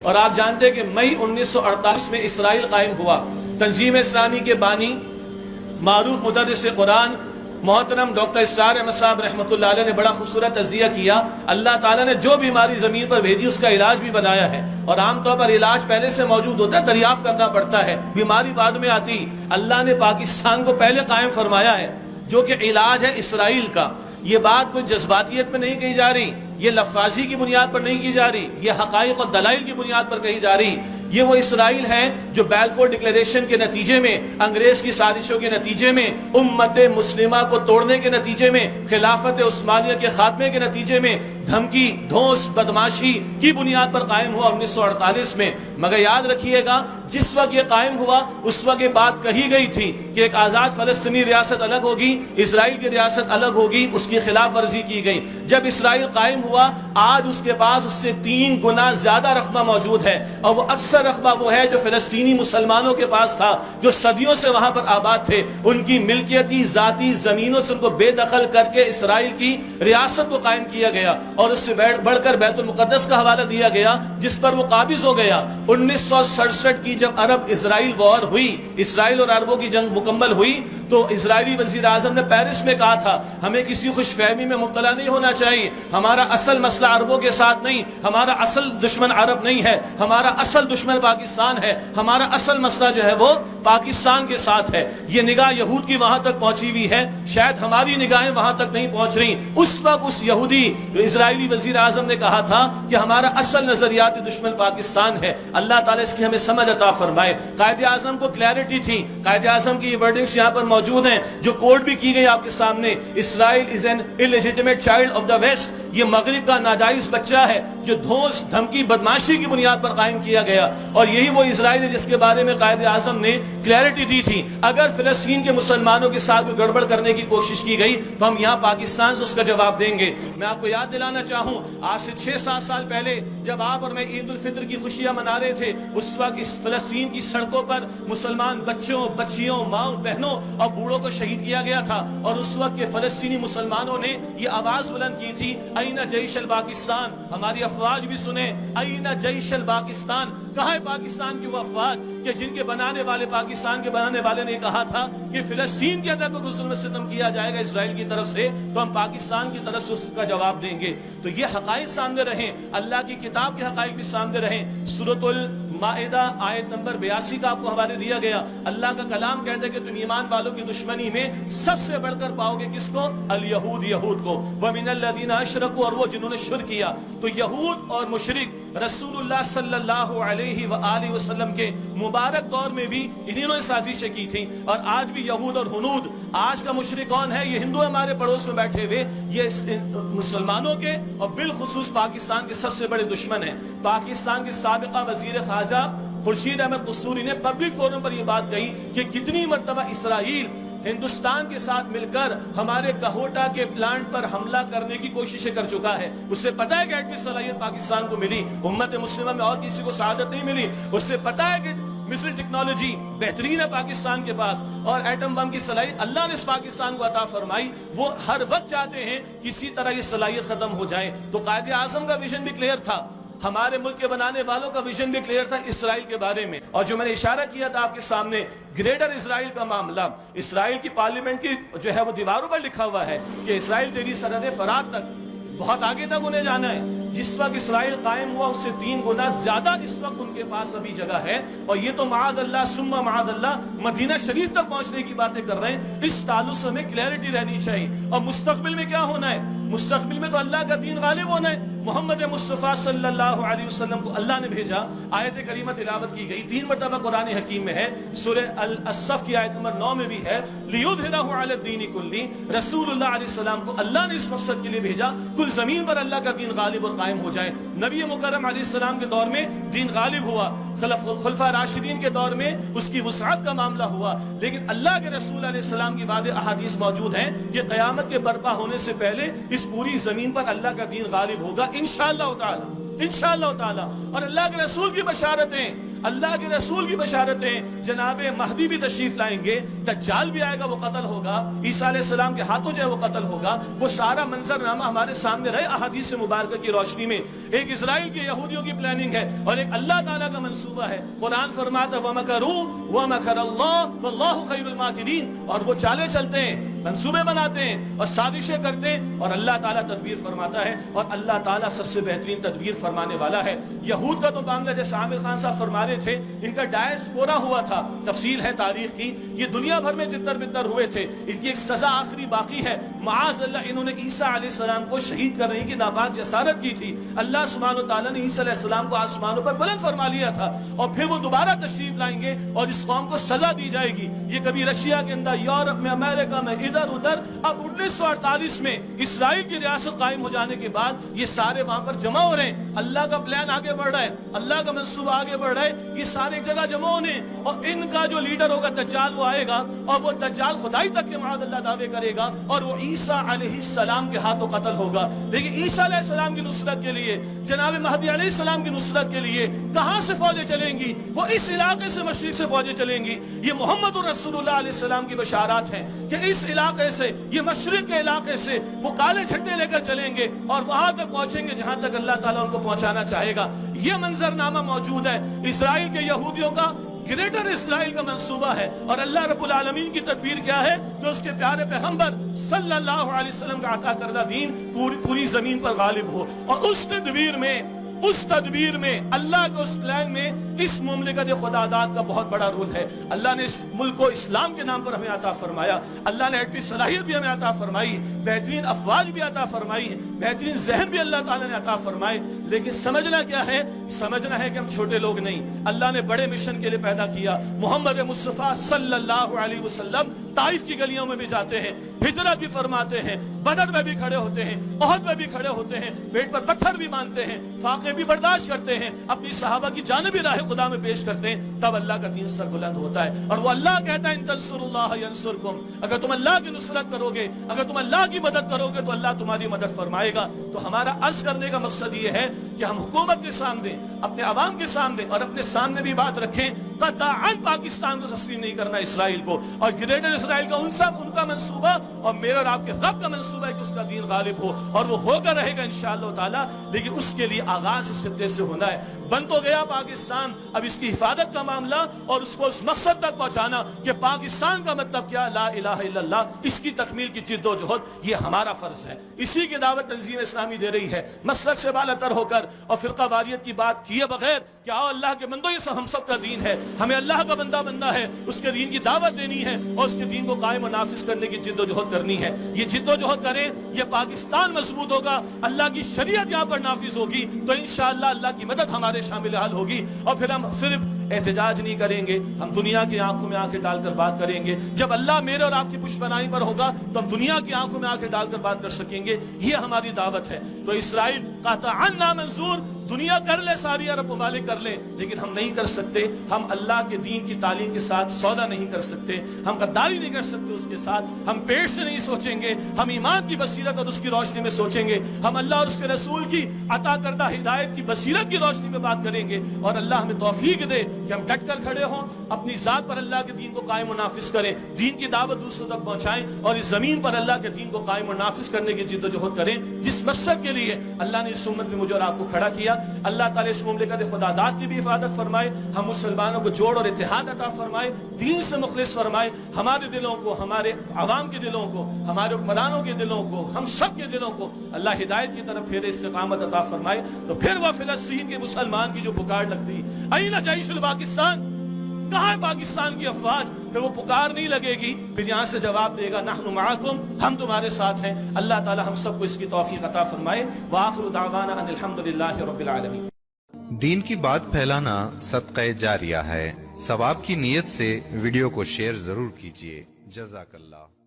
اور آپ جانتے ہیں کہ مئی 1948 میں اسرائیل قائم ہوا۔ تنظیم اسلامی کے بانی معروف مدرس قرآن محترم ڈاکٹر اسرار احمد صاحب رحمۃ اللہ علیہ نے بڑا خوبصورت تجزیہ کیا۔ اللہ تعالیٰ نے جو بیماری زمین پر بھیجی اس کا علاج بھی بنایا ہے، اور عام طور پر علاج پہلے سے موجود ہوتا ہے، دریافت کرنا پڑتا ہے، بیماری بعد میں آتی۔ اللہ نے پاکستان کو پہلے قائم فرمایا ہے جو کہ علاج ہے اسرائیل کا۔ یہ بات کوئی جذباتیت میں نہیں کہی جا رہی، یہ لفاظی کی بنیاد پر نہیں کی جا رہی، یہ حقائق اور دلائل کی بنیاد پر کہی جا رہی۔ یہ وہ اسرائیل ہے جو بیلفور ڈکلیریشن کے نتیجے میں، انگریز کی سازشوں کے نتیجے میں، امت مسلمہ کو توڑنے کے نتیجے میں، خلافت عثمانیہ کے خاتمے کے نتیجے میں، دھمکی دھوس بدماشی کی بنیاد پر قائم ہوا 1948 میں۔ مگر یاد رکھیے گا، جس وقت یہ قائم ہوا اس وقت یہ بات کہی گئی تھی کہ ایک آزاد فلسطینی ریاست الگ ہوگی، اسرائیل کی ریاست الگ ہوگی، اس کی خلاف ورزی کی گئی۔ جب اسرائیل قائم ہوا، آج اس کے پاس اس سے 3 گنا زیادہ رقبہ موجود ہے، اور وہ اکثر رقبہ وہ ہے جو فلسطینی مسلمانوں کے پاس تھا، جو صدیوں سے وہاں پر آباد تھے۔ ان کی ملکیتی ذاتی زمینوں سے ان کو بے دخل کر کے اسرائیل کی ریاست کو قائم کیا گیا، اور اس سے بڑھ کر بیت المقدس کا حوالہ دیا گیا جس پر وہ قابض ہو گیا۔ 1967 کی جب عرب اسرائیل وار ہوئی، اسرائیل اور عربوں کی جنگ مکمل ہوئی، تو اسرائیلی وزیر اعظم نے پیرس میں کہا تھا ہمیں کسی خوش فہمی میں مبتلا نہیں ہونا چاہیے، ہمارا اصل مسئلہ عربوں کے ساتھ نہیں، ہمارا اصل دشمن عرب نہیں ہے، ہمارا اصل دشمن پاکستان ہے، ہمارا اصل مسئلہ جو ہے وہ پاکستان کے ساتھ ہے۔ یہ نگاہ یہود کی وہاں تک پہنچی ہوئی ہے، شاید ہماری نگاہیں وہاں تک نہیں پہنچ رہی۔ اس وقت اس یہودی اسرائیلی وزیر اعظم نے کہا تھا کہ ہمارا اصل نظریاتی دشمن پاکستان ہے۔ اللہ تعالیٰ اس کی ہمیں سمجھ عطا فرمائے۔ قائد اعظم کو کلیئرٹی تھی، قائد اعظم کی یہ ورڈنگز یہاں پر موجود ہیں جو کوڈ بھی کی گئی آپ کے سامنے۔ Israel is an illegitimate child of the west, یہ مغرب کا ناجائز بچہ ہے جو دھوس دھمکی بدماشی کی بنیاد پر قائم کیا گیا، اور یہی وہ اسرائیل ہے جس کے بارے میں قائد اعظم نے کلیئرٹی دی تھی۔ اگر فلسطین کے مسلمانوں کے ساتھ کوئی گڑبڑ کرنے کی کوشش کی گئی تو ہم یہاں پاکستان سے اس کا جواب دیں گے۔ میں آپ کو یاد دلانا چاہوں، آج سے 6-7 سال پہلے جب آپ اور میں عید الفطر کی خوشیاں منا رہے تھے، اس وقت اس فلسطین کی سڑکوں پر مسلمان بچوں، بچیوں، ماؤں، بہنوں اور بوڑھوں کو شہید کیا گیا تھا، اور اس وقت کے فلسطینی مسلمانوں نے یہ آواز بلند کی تھی، اینا جیش الپاکستان، ہماری افواج بھی سنیں، اینا جیش الپاکستان، کہاں ہے پاکستان کی وہ افواج کہ جن کے بنانے والے، پاکستان کے بنانے والے نے کہا تھا کہ فلسطین کے اندر کوئی ظلم و ستم کیا جائے گا اسرائیل کی طرف سے تو ہم پاکستان کی طرف سے اس کا جواب دیں گے۔ تو یہ حقائق سامنے رہیں، اللہ کی کتاب کے حقائق بھی سامنے رہیں۔ سورۃ المائدہ آیت نمبر 82 کا آپ کو حوالے دیا گیا۔ اللہ کا کلام کہتا ہے کہ تم ایمان والوں کی دشمنی میں سب سے بڑھ کر پاؤ گے کس کو؟ الیہود، یہود کو، وَمِنَ الَّذِينَ أَشْرَكُوا، اور وہ جنہوں نے شرک کیا۔ تو یہود اور مشرک رسول اللہ صلی اللہ علیہ وآلہ وسلم کے مبارک دور میں بھی انہوں نے سازشیں کی تھیں، اور آج بھی یہود اور ہنود۔ آج کا مشرک کون ہے؟ یہ ہندو ہمارے پڑوس میں بیٹھے ہوئے، یہ مسلمانوں کے اور بالخصوص پاکستان کے سب سے بڑے دشمن ہیں۔ پاکستان کے سابقہ وزیر خارجہ خورشید احمد قصوری نے پبلک فورم پر یہ بات کہی کہ کتنی مرتبہ اسرائیل ہندوستان کے ساتھ مل کر ہمارے کہوٹا کے پلانٹ پر حملہ کرنے کی کوششیں کر چکا ہے۔ اسے پتا ہے کہ ایٹمی صلاحیت پاکستان کو ملی، امت مسلمہ میں اور کسی کو سعادت نہیں ملی۔ اسے پتا ہے کہ میزائل ٹیکنالوجی بہترین ہے پاکستان کے پاس، اور ایٹم بم کی صلاحیت اللہ نے اس پاکستان کو عطا فرمائی۔ وہ ہر وقت چاہتے ہیں کسی طرح یہ صلاحیت ختم ہو جائے۔ تو قائد اعظم کا ویژن بھی کلیئر تھا، ہمارے ملک کے بنانے والوں کا ویژن بھی کلیئر تھا اسرائیل کے بارے میں۔ اور جو میں نے اشارہ کیا تھا آپ کے سامنے، گریٹر اسرائیل کا معاملہ، اسرائیل کی پارلیمنٹ کی جو ہے وہ دیواروں پر لکھا ہوا ہے کہ اسرائیل تیری سرحد فرات تک، بہت آگے تک انہیں جانا ہے۔ جس وقت اسرائیل قائم ہوا اس سے 3 گنا زیادہ اس وقت ان کے پاس ابھی جگہ ہے، اور یہ تو معاذ اللہ ثم معاذ اللہ مدینہ شریف تک پہنچنے کی باتیں کر رہے ہیں۔ اس تعلق سے ہمیں کلیئرٹی رہنی چاہیے۔ اور مستقبل میں کیا ہونا ہے؟ مستقبل میں تو اللہ کا دین غالب ہونا ہے۔ محمد مصطفیٰ صلی اللہ علیہ وسلم کو اللہ نے بھیجا، آیت کریمہ تلاوت کی گئی 3 مرتبہ قرآن حکیم میں ہے، سورہ الصف کی آیت نمبر 9 میں بھی ہے، لِيُظْهِرَهُ عَلَى الدِّينِ كُلِّهِ، رسول اللہ علیہ السلام کو اللہ نے اس مقصد کے لیے بھیجا کل زمین پر اللہ کا دین غالب اور قائم ہو جائے۔ نبی مکرم علیہ السلام کے دور میں دین غالب ہوا، خلفاء راشدین کے دور میں اس کی وسعت کا معاملہ ہوا، لیکن اللہ کے رسول علیہ السلام کی واضح احادیث موجود ہیں کہ قیامت کے برپا ہونے سے پہلے اس پوری زمین پر اللہ کا دین غالب ہوگا انشاءاللہ تعالی۔ इंशाअल्लाह ताला। और अल्लाह के रसूल की बशारतें, अल्लाह के रसूल की बशारतें, जनाब महदी भी तशरीफ लाएंगे, दज्जाल भी आएगा, वो कत्ल होगा, ईसा अलैहिस्सलाम के हाथों जो है वो कत्ल होगा। वो सारा मंजरनामा हमारे सामने रहे अहादीस मुबारक की रोशनी में। एक इजराइल के यहूदियों की प्लानिंग है और एक अल्लाह ताला का मंसूबा है। कुरान फरमाता वमकरू वमकरल्लाह वल्लाहु खैरुल माकिरीन। और वो चालें चलते हैं, मंसूबे बनाते हैं और साजिशें करते हैं, और अल्लाह ताला तदबीर फरमाता है, और अल्लाह ताला सबसे बेहतरीन तदबीर फरमाने वाला है। यहूद का तो मामला जैसे आमिर खान साहब फरमा रहे थे, इनका डायस्पोरा हुआ था, तफसील है तारीख की, ये दुनिया भर में तितर बितर हुए थे, इनकी एक सजा आखिरी बाकी है। माअज़ अल्लाह, इन्होंने ईसा अलैहिस्सलाम को शहीद करने की नापाक जसारत की थी। अल्लाह सुब्हानहू व तआला ने ईसा अलैहिस्सलाम को आसमानों पर बुलंद फरमा लिया था, और फिर वो दोबारा तशरीफ लाएंगे और इस कौम को सजा दी जाएगी। ये कभी रशिया के अंदर, यूरोप में, अमेरिका में, इधर उधर। अब 1948 में इसराइल की रियासत कायम हो जाने के बाद ये सारे वहां पर जमा हो रहे हैं। अल्लाह का प्लान आगे बढ़ रहा है, अल्लाह का मंसूबा आगे बढ़ रहा है, ये सारे एक जगह जमा होने, और इनका जो लीडर होगा दज्जाल, वो आएगा और वो दज्जाल खुदाई तक के माअज़ल्लाह दावे करेगा, और वो ईसा अलैहिस्सलाम के हाथों कत्ल होगा। लेकिन ईसा अलैहिस्सलाम की नुसरत के लिए, जनाब महदी अलैहिस्सलाम की नुसरत के लिए कहां से फौजें चलेंगी? वो इस इलाके से, मशरिक से फौजें चलेंगी। ये मोहम्मद रसूलुल्लाह अलैहिस्सलाम की बशारात हैं कि इस इलाके से, ये मशरिक के इलाके से वो काले झंडे लेकर चलेंगे और वहां तक पहुंचेंगे जहां तक अल्लाह ताला उनको पहुंचाना चाहेगा। ये मंजरनामा मौजूद है। इस्राइल के यहूदियों का ग्रेटर इस्राइल का मंसूबा है, और अल्लाह रब्बुल आलमीन की तदबीर क्या है कि उसके प्यारे पैगंबर सल्लल्लाहु अलैहि वसल्लम का अता करदा दीन पूरी जमीन पर गालिब हो। और उस तदबीर में अल्लाह के उस प्लान में इस मुमलिकत खुदादाद का बहुत बड़ा रोल है। अल्लाह ने इस मुल्क को इस्लाम के नाम पर हमें अता फरमाया, अल्लाह ने एटमी सलाहियत भी हमें अता फरमाई, बेहतरीन अफवाज भी अता फरमाई, बेहतरीन जहन भी अल्लाह ताला ने अता फरमाए। लेकिन समझना क्या है? समझना है कि हम छोटे लोग नहीं, अल्लाह ने बड़े मिशन के लिए पैदा किया। मोहम्मद मुस्तफा सल्लल्लाहु अलैहि वसल्लम ताइफ की गलियों में भी जाते हैं, हिजरत भी फरमाते हैं, बदर में भी खड़े होते हैं, ओहद में भी खड़े होते हैं, पेट पर पत्थर भी मानते हैं, फाके भी बर्दाश्त करते हैं, अपनी सहाबा की जान भी राह खुदा में पेश करते हैं। तब अल्लाह का दीन सर बुलंद होता है। और वो अल्लाह कहता है इन तंसुरुल्लाह यंसुरकुम, अगर तुम अल्लाह की नुसरत करोगे, अगर तुम अल्लाह की मदद करोगे तो अल्लाह तुम्हारी मदद फरमाएगा। तो हमारा अर्ज करने का मकसद ये है कि हम हुकूमत के सामने, अपने अवाम के सामने और अपने सामने भी बात रखें, कतअन पाकिस्तान को तस्लीम नहीं करना, इसराइल को, और ग्रेटर इसराइल का उनका मंसूबा और मेरा और आपके रब का मंसूबा है कि उसका दीन गालिब हो, और वो होकर रहेगा इंशाअल्लाह ताला। लेकिन उसके लिए आगाज इस खत्ते से होना है। बन तो गया पाकिस्तान, अब इसकी हिफाजत का मामला और उसको उस मकसद तक पहुंचाना कि पाकिस्तान का मतलब क्या, ला इलाहा इल्लल्लाह, इसकी तकमील की जिद्दोजहद, ये हमारा फर्ज है। इसी की दावत तंजीम इस्लामी दे रही है, मसलक से बालातर होकर और फिरका वारियत की बात किए बगैर कि आओ अल्लाह के बंदो, ये सब हम सब का दीन है, हमें अल्लाह का बंदा बनना है, उसके दीन की दावत देनी है और उसके दीन को कायम और नाफिज करने की जिद्दोजहद करनी है। ये जिद्दोजहद करें, ये पाकिस्तान मजबूत होगा, अल्लाह की शरीयत यहाँ पर नाफिज होगी तो इंशाअल्लाह अल्लाह की मदद हमारे शामिल हाल होगी। और फिर हम सिर्फ एहतजाज नहीं करेंगे, हम दुनिया की आंखों में आंखें डालकर बात करेंगे। जब अल्लाह मेरे और आपकी पुष्पनाई पर होगा तो हम दुनिया की आंखों में आंखें डालकर बात कर सकेंगे। ये हमारी दावत है। तो इसराइल क़तअन नामंजूर, दुनिया कर ले, सारी अरब ममालिक कर ले, लेकिन हम नहीं कर सकते। हम अल्लाह के दीन की तालीम के साथ सौदा नहीं कर सकते, हम गद्दारी नहीं कर सकते उसके साथ, हम पेट से नहीं सोचेंगे, हम ईमान की बसीरत और उसकी रोशनी में सोचेंगे, हम अल्लाह और उसके रसूल की अता करदा हिदायत की बसीरत की रोशनी में बात करेंगे। और अल्लाह हमें तौफीक दे कि हम डट कर खड़े हों, अपनी जात पर अल्लाह के दीन को कायम और नाफिज करें, दीन की दावत दूसरों तक पहुंचाएं और इस जमीन पर अल्लाह के दीन को कायम और नाफिज करने की जिद्दोजहद करें, जिस मकसद के लिए अल्लाह ने इस उम्मत में मुझे और आपको खड़ा किया। अल्लाह ताला इस मुमलिकत खुदादाद की भी हिफाजत फरमाए, हम मुसलमानों को जोड़ और इत्तेहाद अता फरमाए, दीन से मुखलिस फरमाए, हमारे दिलों को, हमारे अवाम के दिलों को, हमारे हुक्मरानों के दिलों को, हम सब के दिलों को अल्लाह हिदायत की तरफ फेरे, इस्तिकामत अता फरमाए। तो फिर वह फिलिस्तीन के मुसलमान की जो पुकार लगती, अईना जैशुल पाकिस्तान, कहाँ है पाकिस्तान की अफवाज, फिर वो पुकार नहीं लगेगी, फिर यहाँ से जवाब देगा नहनु मअकुम, हम तुम्हारे साथ हैं। अल्लाह ताला हम सबको इसकी तौफीक अता फरमाए। व आखिरु दावाना अनिल हम्दुलिल्लाहि रब्बिल आलमीन। दीन की बात फैलाना सदक़े जारिया है। सवाब की नीयत से वीडियो को शेयर जरूर कीजिए। जज़ाकल्लाह।